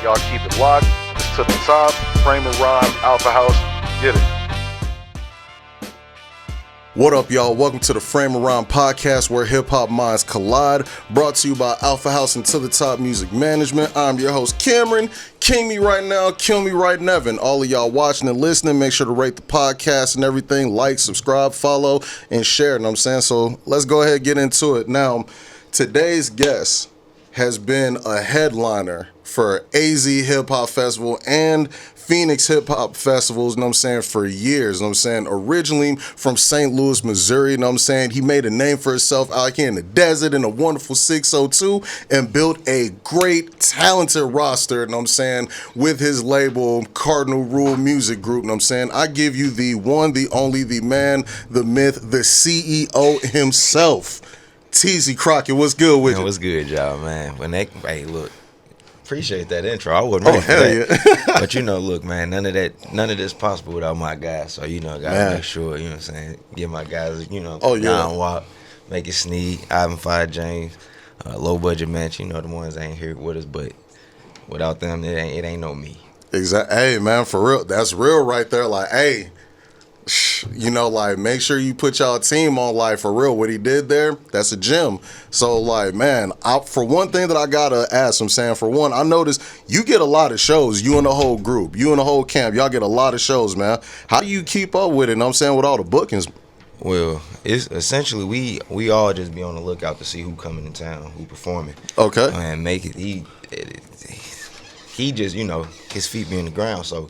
Y'all keep it locked. It's to the top. Kmrn, Alpha House. Get it. What up, y'all? Welcome to the Kmrn podcast where hip-hop minds collide. Brought to you by Alpha House and To The Top Music Management. I'm your host, Kmrn. King me right now, kill me right never. And all of y'all watching and listening, make sure to rate the podcast and everything. Like, subscribe, follow, and share. You know what I'm saying? So let's go ahead and get into it. Now, today's guest has been a headliner for AZ Hip Hop Festival and Phoenix Hip Hop Festivals, you know what I'm saying, for years, you know what I'm saying, originally from St. Louis, Missouri, you know what I'm saying, he made a name for himself out here in the desert in a wonderful 602 and built a great, talented roster, you know what I'm saying, with his label, Cardinal Rule Music Group, you know what I'm saying. I give you the one, the only, the man, the myth, the CEO himself, Teezy Crockett. What's good with you? What's good, y'all, man? Hey, look. Appreciate that intro. I wasn't ready for that. Yeah. But look, man, none of this possible without my guys. So, gotta make sure, you know what I'm saying, give my guys, Don Wop, Make It Sneak, Ivan 5 James, Low Budget Match, the ones that ain't here with us, but without them, it ain't no me. Exactly. Hey, man, for real. That's real right there. Like, hey, make sure you put y'all team on, like, for real. What he did there, that's a gem. So, like, man, for one thing that I gotta ask, I'm saying, for one, I noticed you get a lot of shows, you and the whole group, you and the whole camp, y'all get a lot of shows, man. How do you keep up with it, you know what I'm saying, with all the bookings? Well, it's essentially we all just be on the lookout to see who coming in town, who performing. Okay. And Make It, he just, his feet be in the ground, so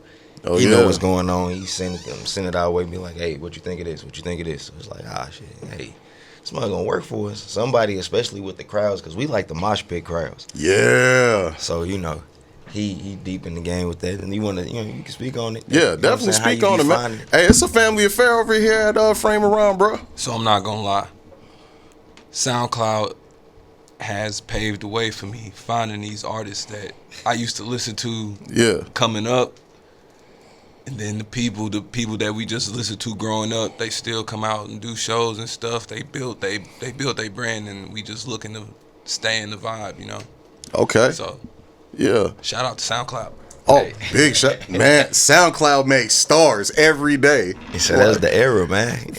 he know what's going on. He send it our way, be like, hey, what you think of this? What you think of this? So it's like, shit, hey, it's not gonna work for us. Somebody, especially with the crowds, because we like the mosh pit crowds. Yeah. So, he deep in the game with that, and you want to, you can speak on it. Yeah, definitely speak on it, man. Hey, it's a family affair over here at Kmrn, bro. So I'm not gonna lie. Soundcloud has paved the way for me finding these artists that I used to listen to coming up. And then the people that we just listened to growing up, they still come out and do shows and stuff. They built their brand, and we just looking to stay in the vibe, Okay. So, yeah. Shout out to SoundCloud. Oh, big shout, man! SoundCloud makes stars every day. He said that's the era, man.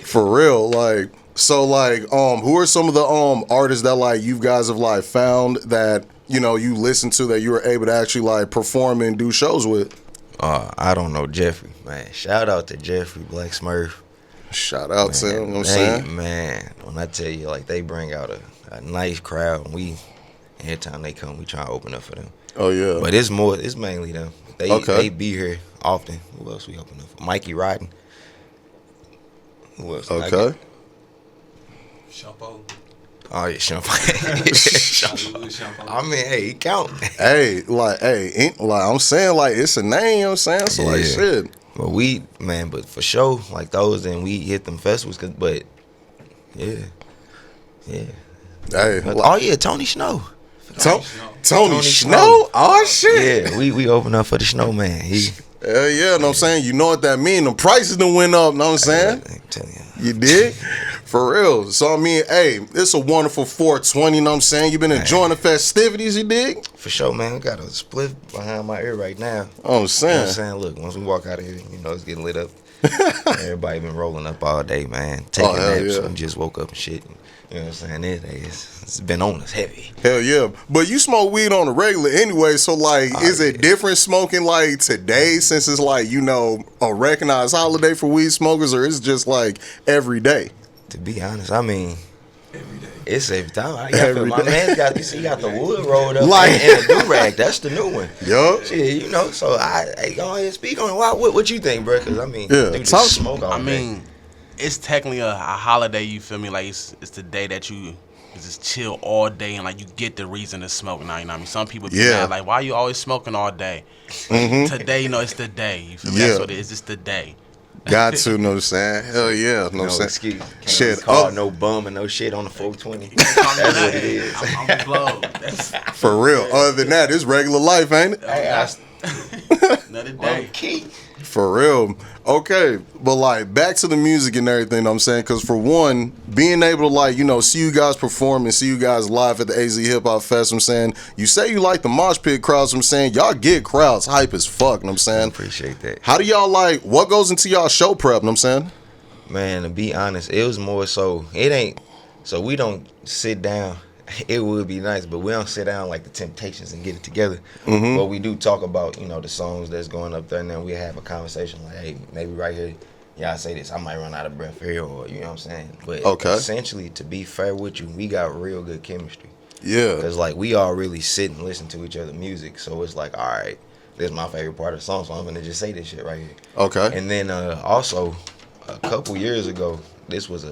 For real, like. So, like, who are some of the artists that, like, you guys have, like, found that you listen to that you were able to actually, like, perform and do shows with? I don't know, Jeffrey, man. Shout out to Jeffrey, Black Smurf. Shout out to him, you know what I'm saying? Man, when I tell you, like, they bring out a nice crowd, and every time they come, we try to open up for them. Oh, yeah. But it's mainly them. They be here often. Who else we open up for? Mikey Rodden. Who else? Okay. Shampoo. Oh, yeah, shampoo. I mean, hey, he count. Hey, I'm saying, like, it's a name, you know what I'm saying? So, like, shit. But but for sure, like, those, and we hit them festivals, yeah. Hey. Tony Snow. Tony Snow? Oh, shit. Yeah, we open up for the Snowman. Hell yeah, know what I'm saying? You know what that mean? The prices done went up, know what I'm saying? I'm telling you. You did? For real. So, I mean, hey, it's a wonderful 420, know what I'm saying? You been enjoying the festivities, you dig? For sure, man. I got a split behind my ear right now. Oh, I'm saying. You know what I'm saying? Look, once we walk out of here, it's getting lit up. Everybody been rolling up all day, man. Taking naps and just woke up and shit. You know what I'm saying? It's been on us heavy. Hell yeah. But you smoke weed on the regular anyway, so, like, is it different smoking, like, today since it's, like, a recognized holiday for weed smokers, or is it just, like, every day? To be honest, I mean, every day. It's every time. My man got the wood rolled up and a do-rag. That's the new one. Yup. Shit, so I go ahead and speak on it. What you think, bro? Because, I mean, dude just smoke all day. I mean, it's technically a holiday, you feel me? Like, it's the day that you just chill all day and, like, you get the reason to smoke now, you know what I mean? Some people be mad, like, why you always smoking all day? Mm-hmm. Today, it's the day, you feel me? That's what it is. It's the day. Got to, know what I'm saying? Hell yeah, know what I'm saying? Excuse. Shit. Call no bum and no shit on the 420. That's what it is. I'm blown. For real. Other than that, it's regular life, ain't it? Hey, another day. Key. For real. Okay, but like back to the music and everything, you know what I'm saying? Because for one, being able to like, see you guys perform and see you guys live at the AZ Hip Hop Fest, I'm saying, you say you like the mosh pit crowds, I'm saying, y'all get crowds hype as fuck, you know what I'm saying? I appreciate that. How do y'all like, what goes into y'all show prep, you know what I'm saying? Man, to be honest, it was more so, so we don't sit down. It would be nice, but we don't sit down like the Temptations and get it together. Mm-hmm. But we do talk about, the songs that's going up there, and then we have a conversation like, hey, maybe right here, y'all say this, I might run out of breath here, or you know what I'm saying? But essentially, to be fair with you, we got real good chemistry. Yeah. Because like we all really sit and listen to each other's music, so it's like, all right, this is my favorite part of the song, so I'm gonna just say this shit right here. Okay. And then also, a couple years ago, this was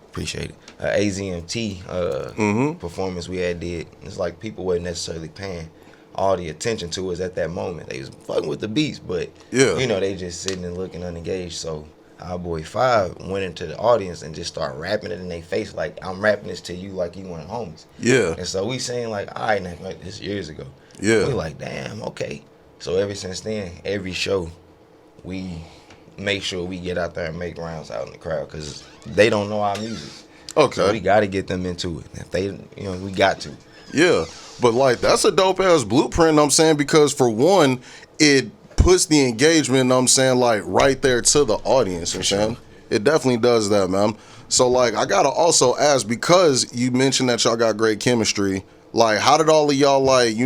appreciate it. AZMT performance we had did. It's like people weren't necessarily paying all the attention to us at that moment. They was fucking with the beats, but they just sitting and looking unengaged. So our boy Five went into the audience and just started rapping it in their face like, I'm rapping this to you like you one of the homies. Yeah. And so we saying like, all right, now, like this years ago. Yeah. We like, damn, okay. So ever since then, every show, we make sure we get out there and make rounds out in the crowd because they don't know our music. Okay. So we got to get them into it. If they, we got to. Yeah. But like, that's a dope ass blueprint, you know what I'm saying? Because for one, it puts the engagement, you know what I'm saying, like right there to the audience, you know what I'm saying? It definitely does that, man. So like, I got to also ask, because you mentioned that y'all got great chemistry, like, how did all of y'all, like,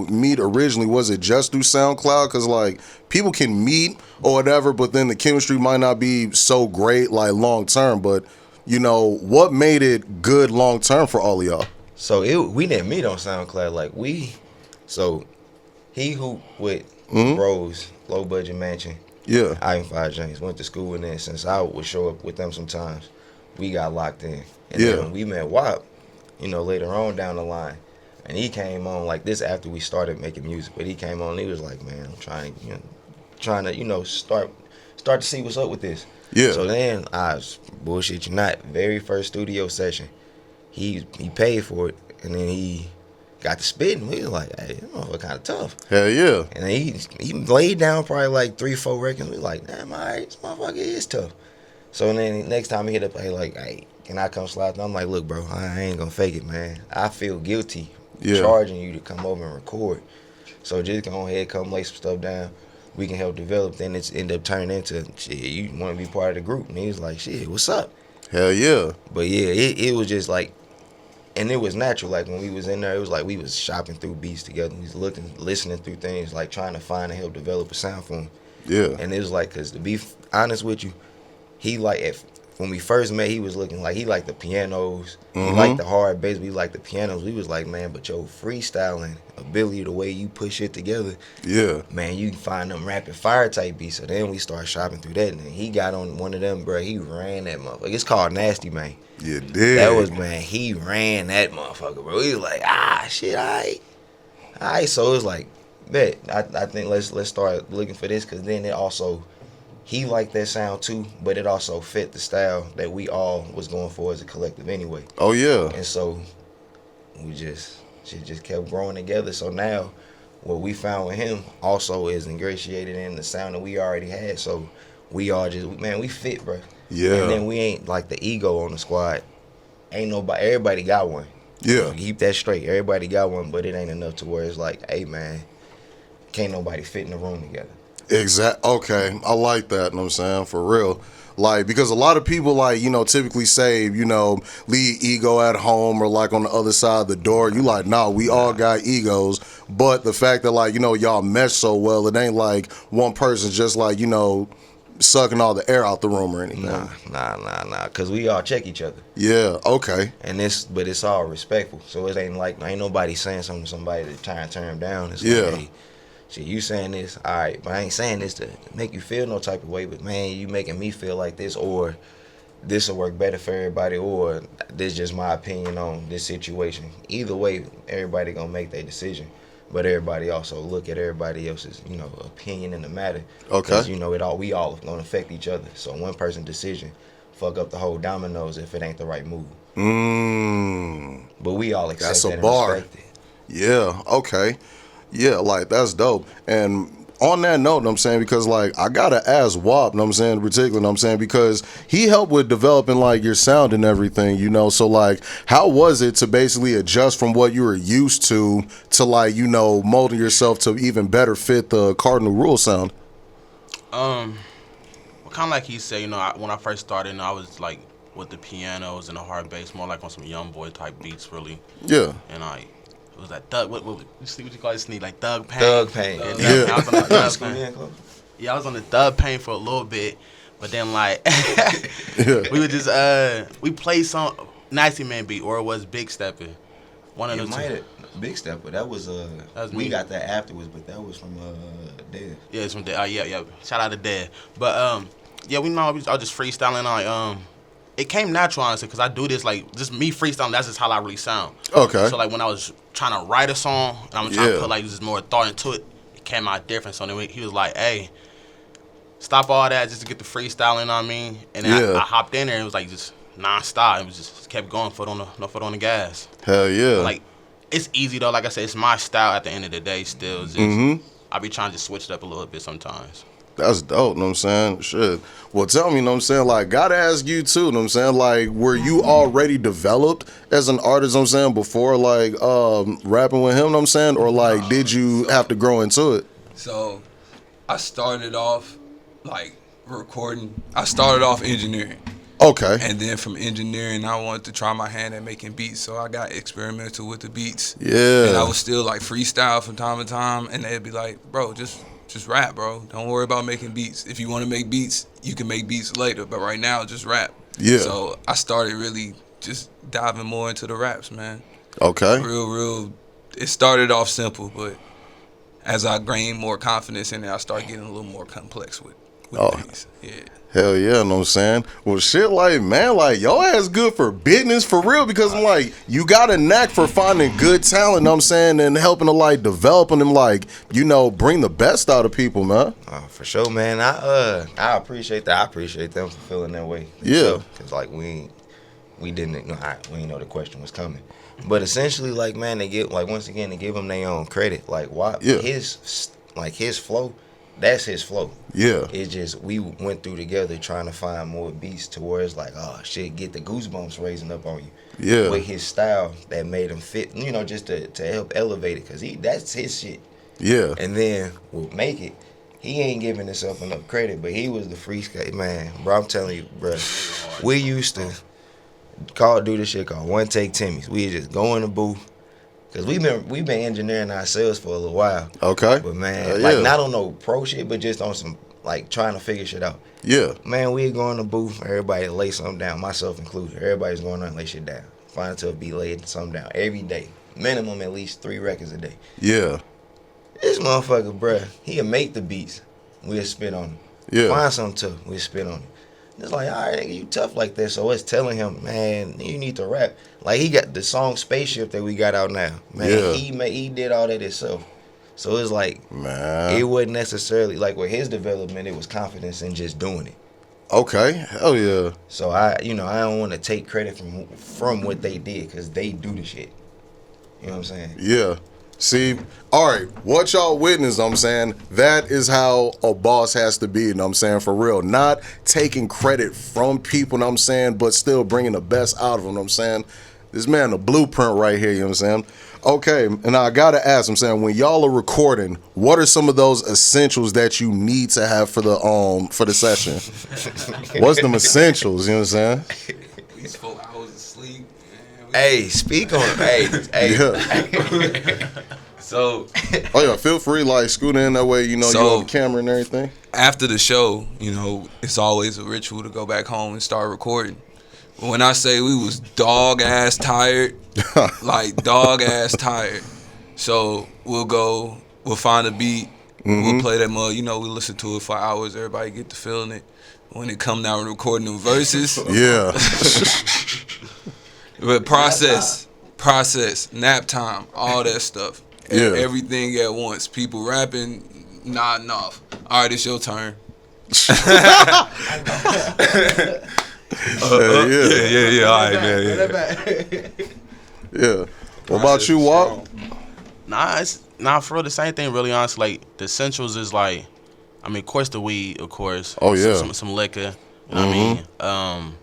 meet originally? Was it just through SoundCloud? Because, like, people can meet or whatever, but then the chemistry might not be so great, like, long term. But, what made it good long term for all of y'all? So, we didn't meet on SoundCloud. Like, he hooped with Bros, Low Budget Mansion. Yeah. I Five James. Went to school, and then since I would show up with them sometimes, we got locked in. And then when we met WAP, later on down the line, and he came on like this after we started making music. But he came on and he was like, man, I'm trying to start to see what's up with this. Yeah. So then I was, bullshit you not, very first studio session, he paid for it, and then he got to spitting. We was like, hey, this motherfucker kind of tough. Hell yeah. And then he laid down probably like 3-4 records. We was like, damn, all right, this motherfucker is tough. So then next time he hit up, hey, can I come slide? I'm like, look, bro, I ain't gonna fake it, man. I feel guilty charging you to come over and record. So just go ahead, come lay some stuff down. We can help develop. Then it's end up turning into, shit, you want to be part of the group. And he was like, shit, what's up? Hell yeah. But yeah, it was just like, and it was natural. Like when we was in there, it was like we was shopping through beats together. We was listening through things, like trying to find and help develop a sound for him. Yeah. And it was like, because to be honest with you, he like, when we first met, he was looking like he liked the pianos. He liked the hard bass, but he liked the pianos. We was like, man, but your freestyling ability, the way you push it together, man, you can find them rapid fire type beats. So then we started shopping through that, and then he got on one of them, bro. He ran that motherfucker. It's called Nasty Man. You did. That was, man, he ran that motherfucker, bro. He was like, shit, all right. So it was like, bet, I think let's start looking for this, because then it also, he liked that sound too, but it also fit the style that we all was going for as a collective anyway. Oh yeah. And so shit just kept growing together. So now what we found with him also is ingratiated in the sound that we already had. So we all just, man, we fit, bro. Yeah. And then we ain't like the ego on the squad. Ain't nobody, everybody got one. Yeah. So keep that straight. Everybody got one, but it ain't enough to where it's like, hey man, can't nobody fit in the room together. Okay, I like that, you know what I'm saying, for real. Like, because a lot of people, like, typically say, leave ego at home or, like, on the other side of the door. You like, nah, we all got egos. But the fact that, like, y'all mesh so well, it ain't like one person just, like, sucking all the air out the room or anything. Nah, because we all check each other. Yeah, okay. But it's all respectful. So it ain't like, ain't nobody saying something to somebody to try and turn them down. It's like, hey, shit, you saying this, all right, but I ain't saying this to make you feel no type of way, but man, you making me feel like this, or this will work better for everybody, or this just my opinion on this situation. Either way, everybody gonna make their decision, but everybody also look at everybody else's, opinion in the matter. Okay. Because, we all gonna affect each other. So one person's decision fuck up the whole dominoes if it ain't the right move. But we all accept that and respect it. Yeah, okay. Yeah, like, that's dope. And on that note, I'm saying, because like I gotta ask WAP, I'm saying, in particular, I'm saying, because he helped with developing like your sound and everything, you know. So like, how was it to basically adjust from what you were used to like, you know, molding yourself to even better fit the Cardinal Rule sound? Well, kind of like he said, you know, when I first started, you know, I was like with the pianos and the hard bass, more like on some young boy type beats, really. Yeah. And it was like Doug. What you call it? Sneak like Doug Pain. Doug Pain. Yeah. I was on the Doug Pain. Yeah, I was on the Doug Pain for a little bit, but then like we would just we played some Nasty Man beat, or it was Big Steppin'. One of the two. Big Stepper. That was we got that afterwards, but that was from Dev. Yeah, it's from Dev. Yeah. Shout out to Dev. But yeah, we know I was just freestyling. It came natural, honestly, because I do this like just me freestyling. That's just how I really sound. Okay. So like when I was trying to write a song and I'm trying to put like just more thought into it, it came out different. So then he was like, "Hey, stop all that just to get the freestyling." You know what I mean? And then I hopped in there and it was like just nonstop. It was just kept going, no foot on the gas. Hell yeah. Like it's easy though. Like I said, it's my style at the end of the day. Still, just, I be trying to switch it up a little bit sometimes. That's dope, know what I'm saying? Shit. Well, tell me, know what I'm saying? Like, gotta ask you too, know what I'm saying? Like, were you already developed as an artist, know what I'm saying, before, like, rapping with him, know what I'm saying? Or, like, did you have to grow into it? So, I started off, like, recording. I started off engineering. Okay. And then from engineering, I wanted to try my hand at making beats, so I got experimental with the beats. Yeah. And I was still, like, freestyle from time to time, and they'd be like, bro, just rap, bro. Don't worry about making beats. If you want to make beats, you can make beats later. But right now, just rap. Yeah. So I started really just diving more into the raps, man. Okay. Real. It started off simple, but as I gained more confidence in it, I started getting a little more complex with things. Yeah. Hell yeah, know what I'm saying? Well, shit, like, man, like, your ass good for business, for real, because I'm like, you got a knack for finding good talent, know what I'm saying, and helping to, like, developing them, like, you know, bring the best out of people, man. For sure, man. I appreciate that. I appreciate them for feeling that way. Yeah. Because, like, we didn't know the question was coming. But essentially, like, man, they give them their own credit. Like, why? Yeah. His flow, that's his flow. Yeah. It's just we went through together trying to find more beats to where it's like, oh shit, get the goosebumps raising up on you. Yeah. With his style that made him fit, you know, just to help elevate it, cause that's his shit. Yeah. And then we'll make it. He ain't giving himself enough credit, but he was the freestyle man, bro. I'm telling you, bro. We used to do this shit called One Take Timmy's. We just go in the booth. Cause we've been engineering ourselves for a little while. Okay. But man, like not on no pro shit, but just on some like trying to figure shit out. Yeah. Man, we go in the booth, everybody lay something down, myself included. Everybody's going on and lay shit down. Find until be laid something down every day. Minimum at least 3 records a day. Yeah. This motherfucker, bruh, he'll make the beats. We'll spit on him. Yeah. Find something tough, we'll spit on him. It's like, all right, nigga, you tough like that. So it's telling him, man, you need to rap. Like, he got the song Spaceship that we got out now. Man, he did all that himself. So it's like, man, it wasn't necessarily, like with his development, it was confidence in just doing it. Okay, hell yeah. So I don't want to take credit from what they did, because they do the shit. You know what I'm saying? Yeah. See, all right, what y'all witnessed, know what I'm saying, that is how a boss has to be, know what I'm saying, for real. Not taking credit from people, know what I'm saying, but still bringing the best out of them, know what I'm saying. This man, the blueprint right here, you know what I'm saying. Okay, and I gotta ask, I'm saying, when y'all are recording, what are some of those essentials that you need to have for the session? What's them essentials, you know what I'm saying? At least 4 hours of sleep. Hey, speak on it. Hey. Yeah. So. Oh yeah, feel free, like, scoot in that way, you know, you on camera and everything. After the show, you know, it's always a ritual to go back home and start recording. When I say we was dog ass tired, like dog ass tired. So we'll find a beat, we'll play that mug, you know, we listen to it for hours, everybody get to feeling it. When it come down recording them verses. Yeah. But process, nap time, all that stuff. Yeah. Everything at once. People rapping, nodding off. All right, it's your turn. Yeah. All right, man. Yeah. What about you, Walt? Nah, Nah, for real, the same thing. Really, honestly, like the essentials is like, I mean, of course the weed, of course. Oh yeah. Some liquor. You know what I mean?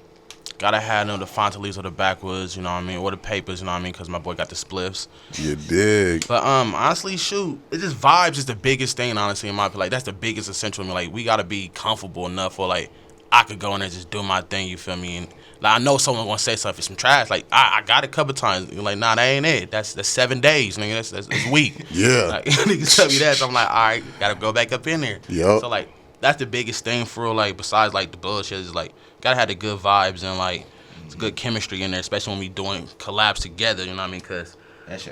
Gotta have them the font leaves or the backwoods. You know what I mean? Or the papers. You know what I mean? Because my boy got the spliffs. You dig? But honestly, shoot, it's just vibes is the biggest thing. Honestly, in my opinion, like that's the biggest essential. I mean, like we gotta be comfortable enough for like I could go in there and just do my thing. You feel me? And like I know someone gonna say something for some trash. Like I got it a couple times. You're like, nah, that ain't it. That's 7 days, nigga. That's weak. Yeah. Like niggas tell me that. So I'm like, all right, gotta go back up in there. Yep. So like that's the biggest thing for real. Like besides like the bullshit is like gotta have the good vibes and like it's good chemistry in there, especially when we doing collabs together. You know what I mean? Cause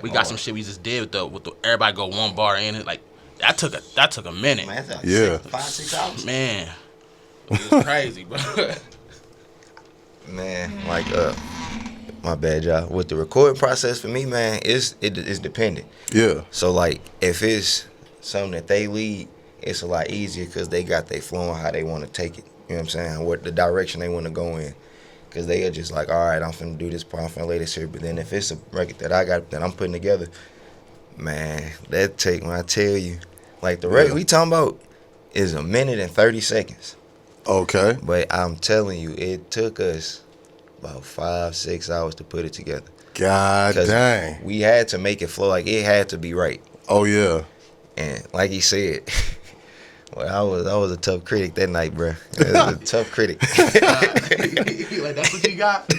we got some shit we just did with the everybody go one bar in it. Like that took a minute. Man, that's like 5-6 hours. Man, it was crazy, bro. Man, like my bad, y'all. With the recording process for me, man, it's dependent. Yeah. So like if it's something that they lead, it's a lot easier because they got their flow on how they want to take it. You know what I'm saying? What the direction they want to go in. Because they are just like, all right, I'm finna do this part, I'm finna lay this here. But then if it's a record that I got, that I'm putting together, man, that take, when I tell you, like the record we talking about is 1 minute and 30 seconds. Okay. But I'm telling you, it took us about 5-6 hours to put it together. God dang. We had to make it flow, like it had to be right. Oh yeah. And like he said, well, I was a tough critic that night, bro. I was a tough critic. Like that's what you got?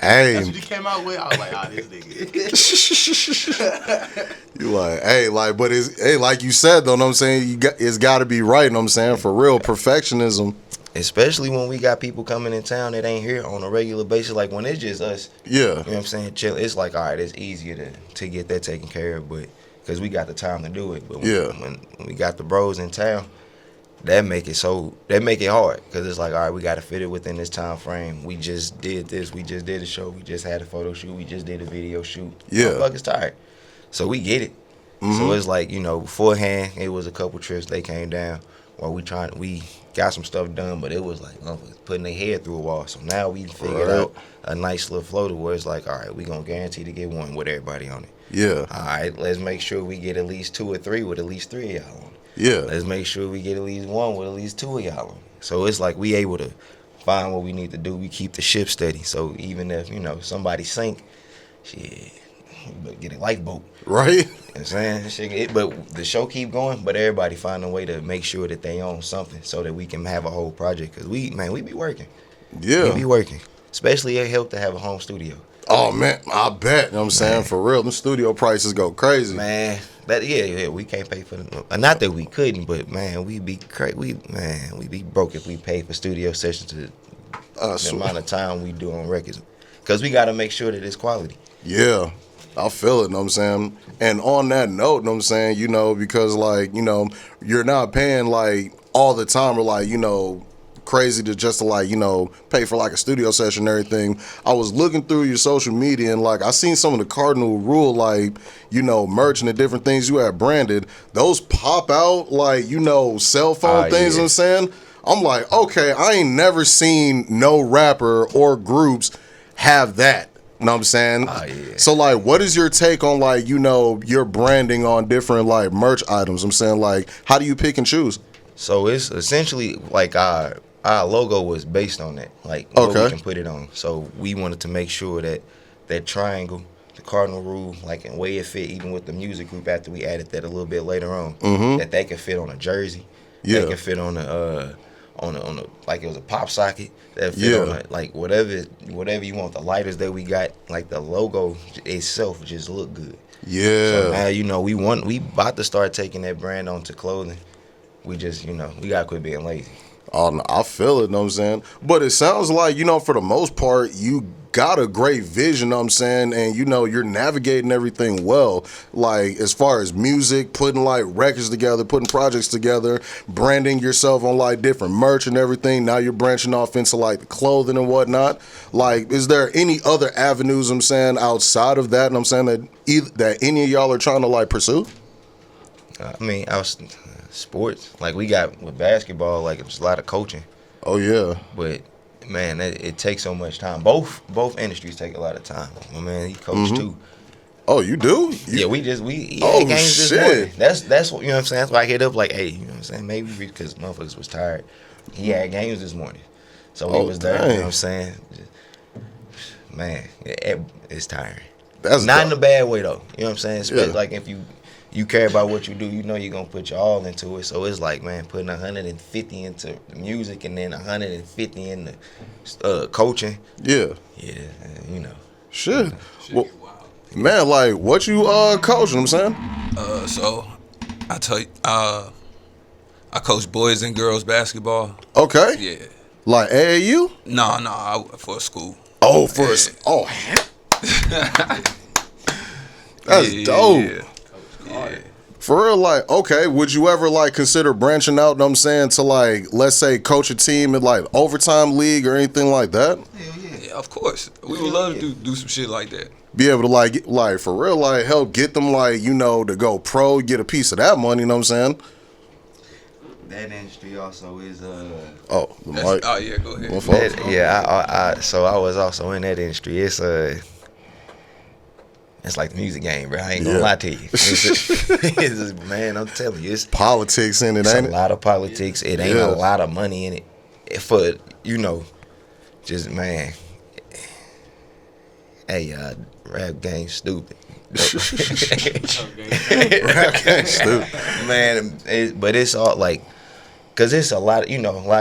Hey. That's what you came out with? I was like, this nigga. You like, hey, like, but it's, hey, like you said, though, know what I'm saying? It's got to be right, know what I'm saying? For real, perfectionism. Especially when we got people coming in town that ain't here on a regular basis. Like, when it's just us, yeah, you know what I'm saying, chill. It's like, all right, it's easier to get that taken care of, but because we got the time to do it. But when we got the bros in town, that make it hard because it's like, all right, we got to fit it within this time frame. We just did this. We just did a show. We just had a photo shoot. We just did a video shoot. Yeah. Motherfuckers tired. So we get it. So it's like, you know, beforehand, it was a couple trips. They came down while we got some stuff done, but it was like putting their head through a wall. So now we figured out a nice little flow to where it's like, all right, we going to guarantee to get one with everybody on it. Yeah. All right, let's make sure we get at least 2 or 3 with at least 3 of y'all on it. Yeah. Let's make sure we get at least 1 with at least 2 of y'all on it. So it's like we able to find what we need to do. We keep the ship steady. So even if, you know, somebody sink, shit, but get a lifeboat. Right. You know what I'm saying? But the show keep going, but everybody find a way to make sure that they own something so that we can have a whole project. Because we be working. Yeah. We be working. Especially it help to have a home studio. Oh, man, I bet. You know what I'm saying? For real, the studio prices go crazy. Man, we can't pay for them. Not that we couldn't, but, man, we be crazy. We be broke if we pay for studio sessions to the amount of time we do on records. Because we got to make sure that it's quality. Yeah. I feel it, know what I'm saying? And on that note, know what I'm saying, you know, because, like, you know, you're not paying, like, all the time or, like, you know, crazy to just to, like, you know, pay for, like, a studio session and everything. I was looking through your social media and, like, I seen some of the cardinal rule, like, you know, merch and the different things you had branded. Those pop out, like, you know, cell phone things, you know what I'm saying? I'm like, okay, I ain't never seen no rapper or groups have that. You know what I'm saying? Yeah. So, like, what is your take on, like, you know, your branding on different, like, merch items? I'm saying, like, how do you pick and choose? So it's essentially like our logo was based on that, like what we can put it on. So we wanted to make sure that that triangle, the cardinal rule, like in way it fit, even with the music group after we added that a little bit later on, that they could fit on a jersey. Yeah. They could fit on a like it was a pop socket that fit on like whatever you want. The lighters that we got, like the logo itself just look good. Yeah. So now, you know, we about to start taking that brand onto clothing. We just, you know, we gotta quit being lazy. Oh, no, I feel it, know what I'm saying? But it sounds like, you know, for the most part, you got a great vision, know what I'm saying? And, you know, you're navigating everything well. Like, as far as music, putting, like, records together, putting projects together, branding yourself on, like, different merch and everything. Now you're branching off into, like, the clothing and whatnot. Like, is there any other avenues, I'm saying, outside of that, and I'm saying that any of y'all are trying to, like, pursue? I mean, sports, like we got with basketball, like it's a lot of coaching. Oh yeah. But man, it takes so much time. Both industries take a lot of time. My man, he coached too. Oh, you do? Yeah, we had games this morning. That's what, you know what I'm saying? That's why I hit up like, hey, you know what I'm saying? Maybe because motherfuckers was tired. He had games this morning. So he was there, you know what I'm saying? Man, it's tiring. That's not in a bad way though. You know what I'm saying? Especially like if you care about what you do, you know you're gonna put your all into it. So it's like, man, putting 150 into the music and then 150 in the coaching. Yeah. Yeah, you know. Shit. Well, man, like what you coaching? I'm saying. So I tell you, I coach boys and girls basketball. Okay. Yeah. Like AAU? No, for a school. Oh, that's dope. Yeah. For real, like, okay, would you ever like consider branching out, know what I'm saying, to like, let's say coach a team in like overtime league or anything like that? Yeah, of course. We would love to do some shit like that. Be able to like for real, like help get them like, you know, to go pro, get a piece of that money, you know what I'm saying? That industry also is oh yeah, go ahead. So I was also in that industry. It's like the music game, bro. I ain't gonna lie to you. It's just, man, I'm telling you, it's politics in it, ain't it? A lot of politics. It ain't a lot of money in it. For, you know, just, man. Hey, rap game stupid. Rap game stupid. Man, but it's all like, because it's a lot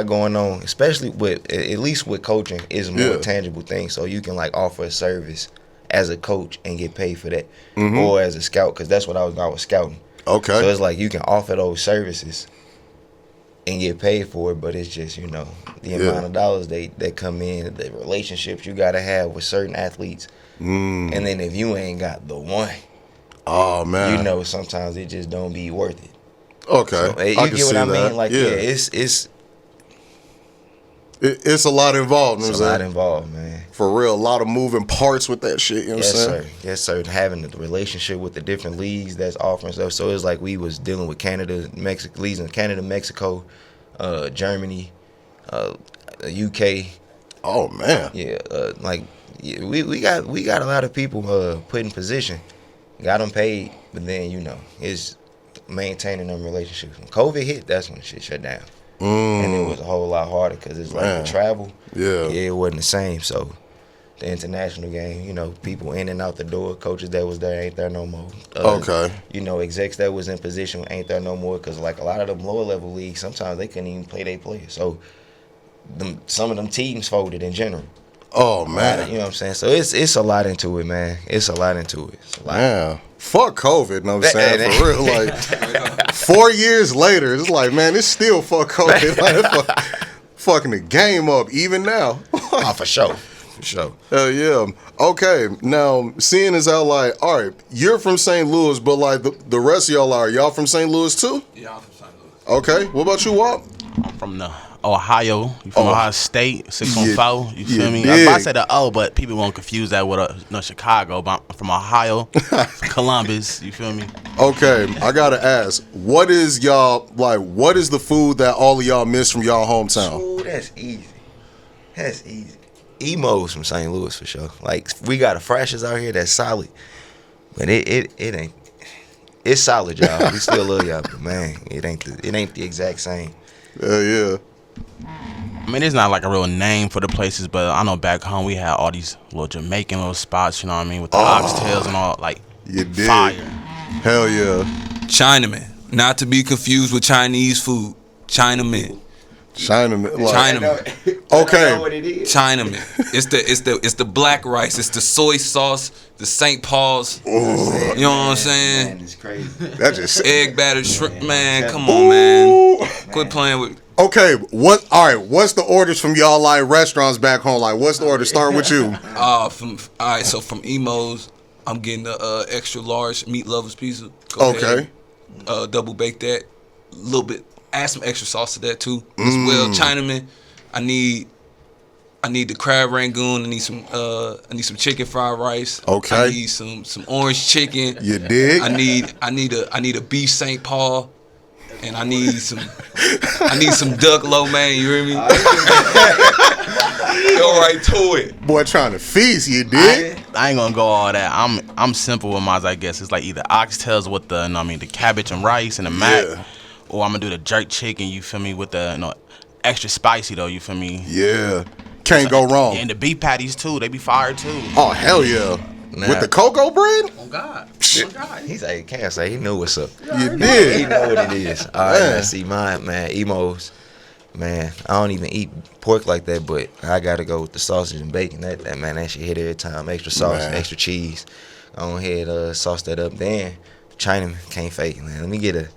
going on, especially at least with coaching, is a more tangible thing. So you can like offer a service as a coach and get paid for that, or as a scout, because that's what I was scouting. Okay. So it's like you can offer those services and get paid for it, but it's just, you know, the amount of dollars that come in, the relationships you got to have with certain athletes. And then if you ain't got the one, oh man, you know, sometimes it just don't be worth it. Okay, so, you get what I mean? Like, it's a lot involved. It's a lot involved, man. For real, a lot of moving parts with that shit. You know what I'm saying? Yes, sir. Having the relationship with the different leagues that's offering stuff. So it's like we was dealing with Canada, Mexico, leagues in Canada, Mexico, Germany, UK. Oh man. Yeah, we got a lot of people put in position, got them paid, but then, you know, it's maintaining them relationships. When COVID hit, that's when shit shut down. And it was a whole lot harder because it's like the travel. Yeah, it wasn't the same. So the international game, you know, people in and out the door, coaches that was there ain't there no more. Okay. You know, execs that was in position ain't there no more because like a lot of them lower level leagues, sometimes they couldn't even play their players. So some of them teams folded in general. Oh man, you know what I'm saying? So it's a lot into it, man. It's a lot into it. Yeah. Fuck COVID, know what I'm saying? For real, like 4 years later, it's like, man, it's still fuck COVID. Like, fucking the game up even now. Oh, for sure. For sure. Hell yeah. Okay, now seeing as how like, all right, you're from St. Louis, but like the rest of y'all from St. Louis too? Yeah, I'm from St. Louis. Okay, what about you, Walt? I'm from the Ohio. You from Ohio State, 614. You feel me? I was about to say the O, but people won't confuse that with Chicago. But I'm from Ohio, Columbus. You feel me? Okay, I gotta ask, what is the food that all of y'all miss from y'all hometown? Oh, that's easy. That's easy. Emos from St. Louis for sure. Like, we got a Freshers out here that's solid, but it ain't. It's solid, y'all. We still love y'all, but man, it ain't the exact same. Yeah. I mean, it's not like a real name for the places, but I know back home we had all these little Jamaican little spots, you know what I mean, with the oxtails and all, like, you did. Fire. Hell yeah. Chinaman, not to be confused with Chinese food. Chinaman. Chinaman. Okay. What it is. Chinaman. It's the black rice. It's the soy sauce. The St. Paul's. Ooh. You know what I'm saying? Man, it's crazy. That just egg battered shrimp. Man, come on, man. Quit playing with. Okay, what's the orders from y'all like restaurants back home? Like, what's the order? Start with you. So from Emos, I'm getting the extra large meat lovers pizza. Okay. Double bake that. A little bit. Add some extra sauce to that too as well. Chinaman, I need the crab rangoon. I need some chicken fried rice. Okay. I need some orange chicken. You dig? I need a beef St. Paul. and I need some duck lo mein. You hear me? Go right to it. Boy, trying to feast you, dig? I ain't gonna go all that. I'm simple with mine. I guess it's like either oxtails with the the cabbage and rice and the mac, or I'm gonna do the jerk chicken. You feel me? With the extra spicy though. You feel me? Yeah, can't go wrong. And the beef patties too. They be fire too. Oh hell yeah! Nah. With the cocoa bread? Oh God! Oh God! He's like, can't say he knew what's up. You did. He know what it is. All right, man. See mine, man. Emos. Man, I don't even eat pork like that, but I gotta go with the sausage and bacon. That shit hit every time. Extra sauce, extra cheese. Go ahead, sauce that up. Then Chinaman can't fake it, man. Let me get a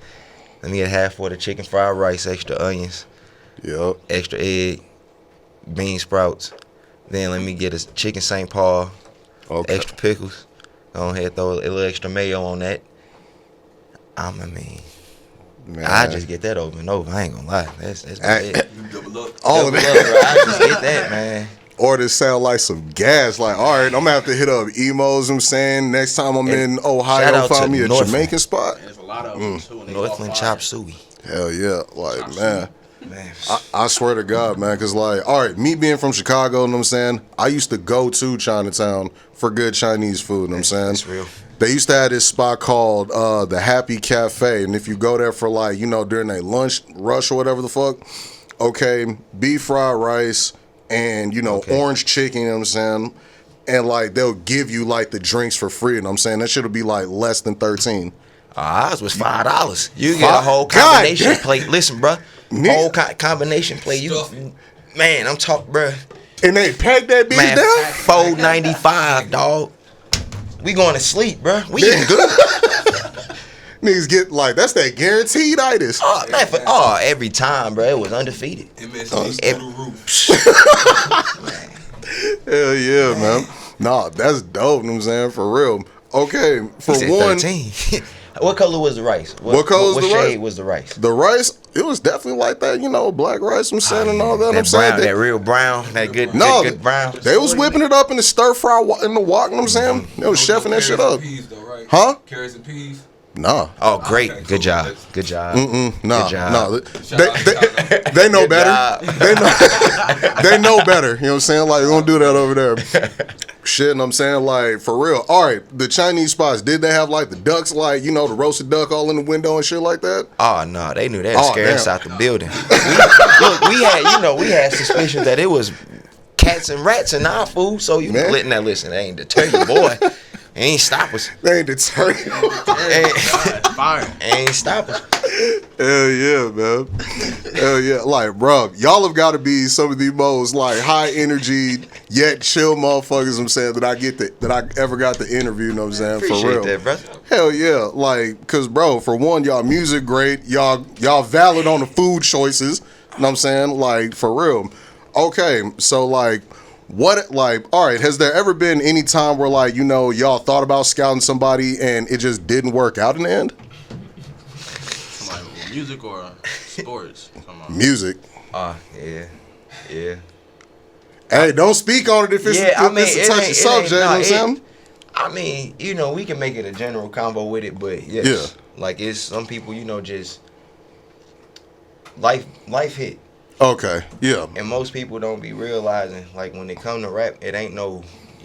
half for the chicken fried rice, extra onions, extra egg, bean sprouts. Then let me get a chicken St. Paul, extra pickles. Go ahead, throw a little extra mayo on that. Man. I just get that over and over. I ain't gonna lie. That's it. All of it. I just get that, man. Or this sound like some gas. Like, all right, I'm gonna have to hit up Emos. I'm saying next time I'm in Ohio, find me a Jamaican spot. There's a lot of them too. Northland chop suey. Hell yeah, like man. I swear to God, man, because like, all right, me being from Chicago, you know what I'm saying, I used to go to Chinatown for good Chinese food, you know what I'm saying? That's real. They used to have this spot called the Happy Cafe, and if you go there for like, during a lunch rush or whatever the fuck, beef fried rice and, orange chicken, you know what I'm saying? And like, they'll give you like the drinks for free, you know what I'm saying? That shit'll be like less than $13. Ours was $5. You get a whole combination plate. Listen, bro. Whole combination plate. Man, I'm talking, bro. And they pack that bitch down? $4.95, dog. We going to sleep, bro. We eating good. Niggas get like, that's that guaranteed itis. Oh, man, every time, bro. It was undefeated. Hell yeah, man. Nah, that's dope, you know what I'm saying? For real. Okay, for one. 13. What color was the rice? What color was the rice? What shade was the rice? The rice, it was definitely like that, black rice, I'm saying, and all that. That brown, that real brown, that good brown. They was whipping it up in the stir fry in the wok, you know what I'm saying? They was chefing that shit up. Peas though, right? Huh? Carrots and peas? Nah. Oh, great. Okay, good job. Good job. Nah. Good job. Nah. They know better. They know better. You know what I'm saying? Like, we don't do that over there. Shit, and I'm saying, like, for real. All right, the Chinese spots, did they have, like, the ducks, like, the roasted duck all in the window and shit like that? Oh, no, they knew that. Scared us out the building. We had suspicions that it was cats and rats in our food, so listen, they ain't deter you, boy. They ain't stop us. They ain't deter you. Ain't stop us. Hell yeah, man. Hell yeah. Like, bro, y'all have got to be some of the most, like, high energy yet chill motherfuckers, I'm saying, that I ever got to interview, you know what I'm saying? Appreciate for real. That, brother. Hell yeah. Like, cause bro, for one, y'all music great. Y'all valid on the food choices. You know what I'm saying? Like, for real. Okay, so like, all right, has there ever been any time where like, y'all thought about scouting somebody and it just didn't work out in the end? Music or sports? Music. Yeah. Hey, don't speak on it if it's a touchy subject, you know what I'm saying? I mean, we can make it a general combo with it, but like it's some people, just life hit. Okay, yeah. And most people don't be realizing, like, when they come to rap, it ain't no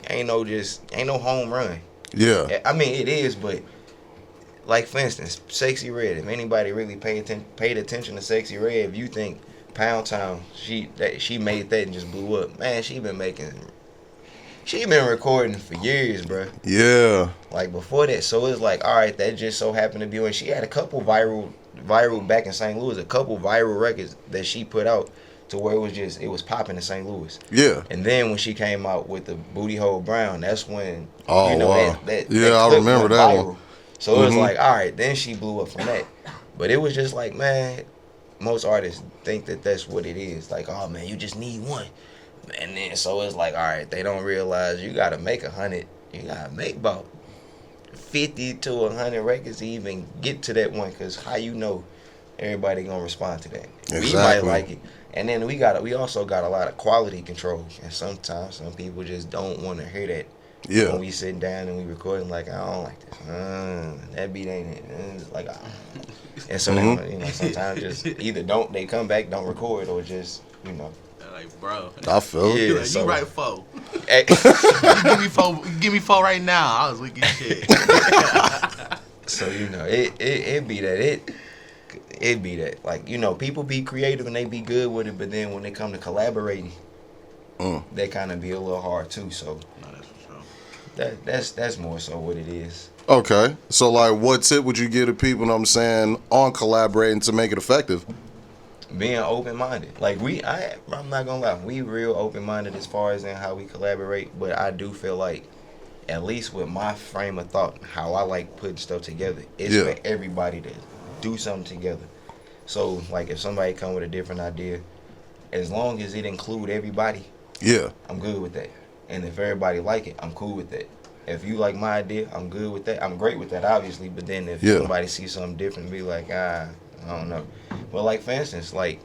home run. Yeah. I mean, it is, but like, for instance, Sexy Red. If anybody really paid attention to Sexy Red, if you think Pound Town, she made that and just blew up, man, she been recording for years, bro. Yeah. Like, before that, so it's like, all right, that just so happened to be when she had a couple viral back in St. Louis, a couple viral records that she put out to where it was popping in St. Louis. Yeah. And then when she came out with the Booty Hole Brown, that's when wow. I remember that viral. One. So it was like, all right, then she blew up from that. But it was just like, man, most artists think that that's what it is. Like, oh man, you just need one. And then so it's like, all right, they don't realize you gotta make 100. You gotta make about 50 to 100 records to even get to that one, because how everybody gonna respond to that? Exactly. We might like it, and then we also got a lot of quality control, and sometimes some people just don't want to hear that Yeah. When we sitting down and we recording, like, I don't like this. That beat ain't it. And it's like, and so then, you know, sometimes just either they come back, don't record, or just, you know. Like, bro, I feel you. Yeah, Like, so. You right 4. Hey. give me 4 right now. I was wicked shit. So, you know, it be that. It be that. Like, you know, people be creative and they be good with it, but then when they come to collaborating, they kind of be a little hard too. So no, that's for sure. That's more so what it is. Okay. So, like, what tip would you give to people, you know what I'm saying, on collaborating to make it effective? Being open-minded. Like, I'm not gonna lie, we real open-minded as far as in how we collaborate, but I do feel like, at least with my frame of thought, how I like putting stuff together, it's for everybody to do something together. So, like, if somebody come with a different idea, as long as it include everybody, I'm good with that. And if everybody like it, I'm cool with that. If you like my idea, I'm good with that. I'm great with that, obviously. But then if somebody sees something different, be like, I don't know. But like, for instance, like,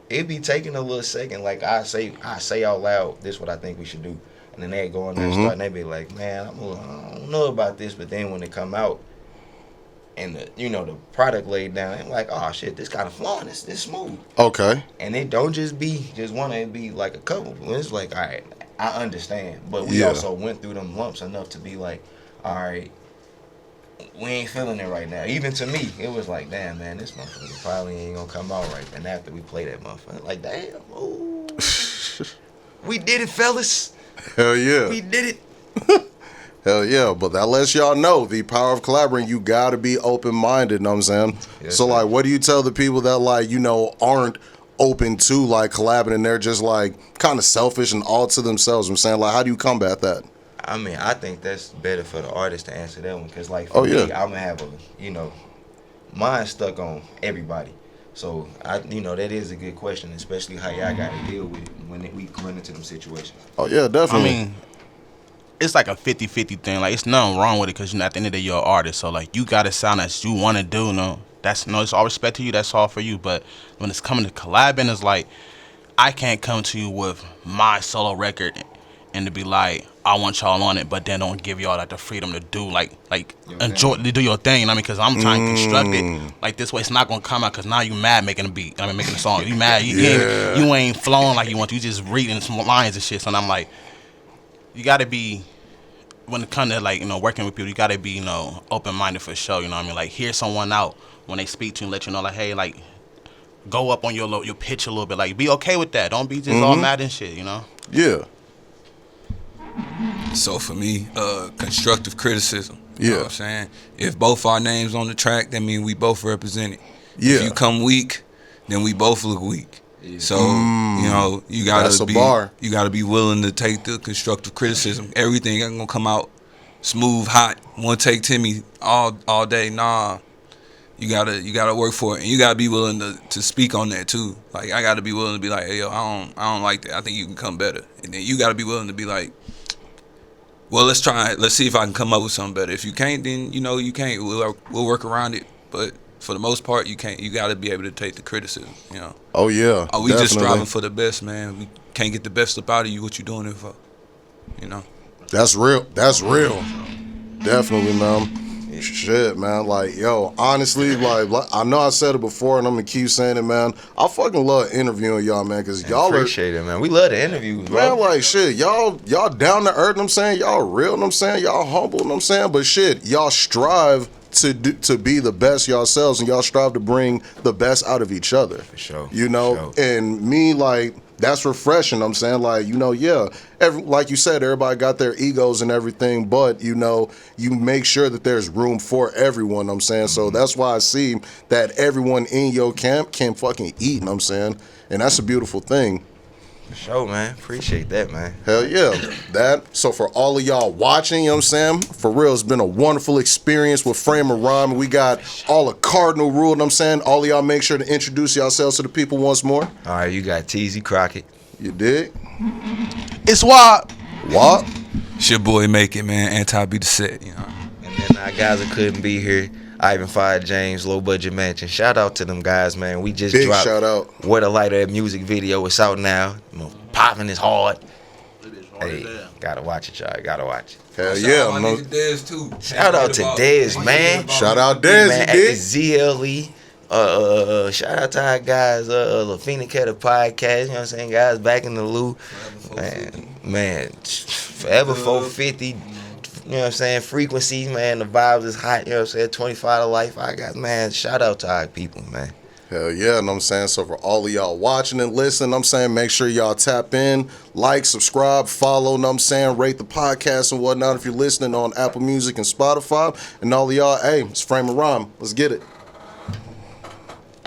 it be taking a little second. Like, I say out loud, this is what I think we should do. And then they go on there and start, and they be like, man, I don't know about this. But then when they come out, and the product laid down, I'm like, oh shit, this kind of flowing, this smooth. Okay. And it don't just be one, it be like a couple. It's like, all right, I understand, but we also went through them lumps enough to be like, all right, we ain't feeling it right now. Even to me, it was like, damn, man, this motherfucker probably ain't gonna come out right. And after we play that motherfucker, like, damn, ooh, we did it, fellas. Hell yeah. We did it. Hell yeah, but that lets y'all know the power of collaborating. You gotta be open-minded, know what I'm saying? Yes, so, like, what do you tell the people that, like, you know, aren't open to, like, collabing and they're just, like, kind of selfish and all to themselves? I'm saying, like, how do you combat that? I mean, I think that's better for the artist to answer that one, because, like, for me, I'm gonna have mine stuck on everybody. So, that is a good question, especially how y'all gotta deal with it when we run into them situations. Oh, yeah, definitely. I mean, it's like a 50-50 thing. Like, it's nothing wrong with it, because, at the end of the day, you're an artist. So, like, you got to sound that you want to do, it's all respect to you. That's all for you. But when it's coming to collabing, it's like, I can't come to you with my solo record and to be like, I want y'all on it, but then don't give y'all, like, the freedom to do, like enjoy, to do your thing, because I'm trying to construct it, like, this way it's not going to come out, because now you mad making a beat, making a song. You mad, you ain't flowing like you want to, you just reading some lines and shit. So I'm like, you got to be, when it comes to, like, working with people, you got to be, open-minded for sure, like, hear someone out when they speak to you and let you know, like, hey, like, go up on your pitch a little bit, like, be okay with that, don't be just all mad and shit, Yeah. So for me, constructive criticism. You know what I'm saying? If both our names on the track, that means we both represent it. Yeah. If you come weak, then we both look weak. Yeah. So, you gotta be willing to take the constructive criticism. Everything ain't gonna come out smooth, hot, one take Timmy all day. Nah. You gotta work for it, and you gotta be willing to speak on that too. Like, I gotta be willing to be like, hey, yo, I don't like that. I think you can come better. And then you gotta be willing to be like, well, let's try it. Let's see if I can come up with something better. If you can't, then you can't. We'll work around it. But for the most part, you can't. You gotta be able to take the criticism. Oh yeah. We just striving for the best, man. We can't get the best up out of you. What you doing it for? That's real. That's real. Definitely, man. Shit, man. Like, yo, honestly, like, I know I said it before, and I'm gonna keep saying it, man. I fucking love interviewing y'all, man, because y'all appreciate it, man. We love the interviews, bro. Man, like, shit, y'all down to earth, know what I'm saying? Y'all real, know what I'm saying? Y'all humble, know what I'm saying? But shit, y'all strive to be the best yourselves, and y'all strive to bring the best out of each other. For sure. And me, like, that's refreshing. I'm saying, like, like you said, everybody got their egos and everything, but, you make sure that there's room for everyone, I'm saying. So that's why I see that everyone in your camp can fucking eat, I'm saying. And that's a beautiful thing. For sure, man. Appreciate that, man. Hell yeah. So for all of y'all watching, you know what I'm saying? For real, it's been a wonderful experience with Kmrn. We got all the cardinal rule, you know what I'm saying? All of y'all make sure to introduce yourselves to the people once more. All right, you got Teezy Crockett. You dig? It's WAP. WAP. It's your boy Make It, man. Anti-be the set, And then our guys that couldn't be here, Ivan Fire James, Low Budget Mansion. Shout out to them guys, man. We just dropped shout out. Where the Light At music video. It's out now. Popping is hard. Hey, gotta watch it, y'all. Gotta watch it. Hell yeah. Dez too. Shout out to Dez, man. Shout out Dez, man, at the ZLE. Shout out to our guys, Lafina Keta podcast, you know what I'm saying, guys back in the loop. Man, forever 450, you know what I'm saying, frequencies, man, the vibes is hot, you know what I'm saying, 25 to life. I got, man, shout out to our people, man. Hell yeah, you know what I'm saying? So for all of y'all watching and listening, I'm saying make sure y'all tap in, like, subscribe, follow, know what I'm saying, rate the podcast and whatnot if you're listening on Apple Music and Spotify. And all of y'all, hey, it's Frame of Rhyme. Let's get it.